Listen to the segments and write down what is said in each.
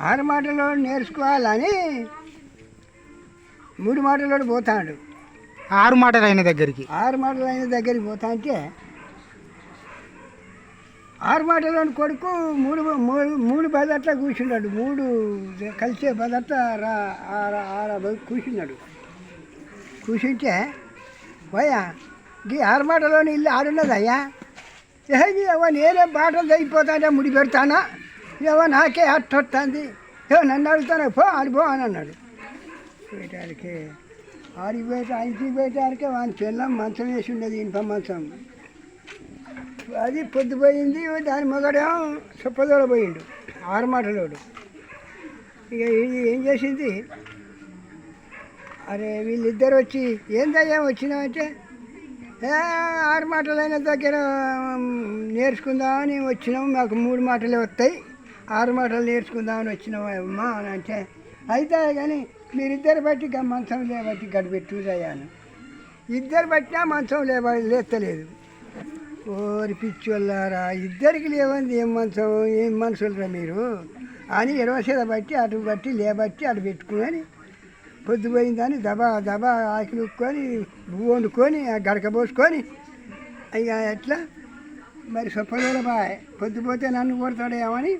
ఆరు మాటలు నేర్చుకోవాలని 3 మాటలు పోతాడు. 6 మాటలు అయిన దగ్గరికి 6 మాటలు అయిన దగ్గరికి పోతా అంటే 6 మాటలోని కొడుకు మూడు బదట్ల కూర్చున్నాడు. 3 కలిసే బదట్ల కూర్చున్నాడు. కూర్చుంటే పోయా ఈ 6 మాటలోని ఇల్లు ఆడున్నదయ్యా, నేనే బాటలు తగ్గిపోతానే ముడి పెడతానా, నాకే అట్టొస్తుంది, నన్ను అడుగుతానే పో ఆడిపో అని అన్నాడు. పోయటానికి ఇంటికి పోయటానికే వాని పిల్లం మంచం వేసి ఉండేది, ఇనుప మంచం. అది పొద్దుపోయింది. దాని మొగడేమో చొప్పదోడ పోయిండు 6 మాటలోడు. ఇక ఇది ఏం చేసింది, అరే వీళ్ళిద్దరు వచ్చి ఏందయ్యా వచ్చినామంటే 6 మాటలైన దగ్గర నేర్చుకుందామని వచ్చినాము, మాకు 3 మాటలే వస్తాయి, 6 మాటలు నేర్చుకుందామని వచ్చినామా అని అంటే, అయితే కానీ మీరిద్దరు బట్టి మంచం లేబట్టి గడిపెట్టుదయ్యాను. ఇద్దరు బట్టినా మంచం లేస్తలేదు. ఓరి పిచ్చోళ్ళారా, ఇద్దరికి లేవంది ఏం మంచం, ఏం మనుషులరా మీరు అని 20 బట్టి అటు బట్టి లేబట్టి అటు పెట్టుకుని పొద్దుపోయిందని దబా ఆకులు ఉక్కొని పువ్వు వండుకొని గడక పోసుకొని ఇక ఎట్లా మరి సొప్పదోడ బాయ్ పొద్దుపోతే నన్ను కొడతాడేమని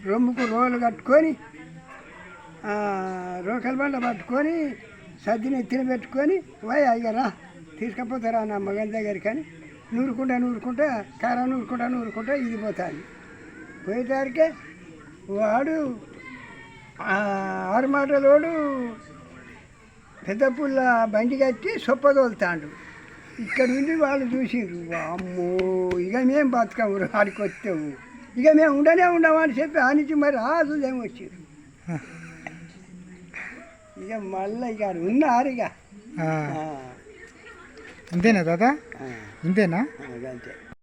రొమ్ముకు రోలు కట్టుకొని రోకల బండ పట్టుకొని సద్దిని ఎత్తిన పెట్టుకొని అయ్య రా తీసుకపోతారా నా మగన్ దగ్గరికి అని నూరుకుంటా కారం నూరుకుంటా ఇది పోతాను. పోయేసరికి వాడు 6 మాటలోడు పెద్ద పుల్ల బండి కట్టి సొప్పదోలుతాడు. ఇక్కడ నుండి వాళ్ళు చూసిండ్రు, అమ్మో ఇక మేము బతకము ఆడికి వచ్చాము, ఇక మేము ఉండమని చెప్పి ఆ నుంచి మరి రాజుదేమో వచ్చారు. ఇక మళ్ళీ ఇక ఉన్నారు ఇక అంతేనా దాదా, ఇంతేనా? అంతే.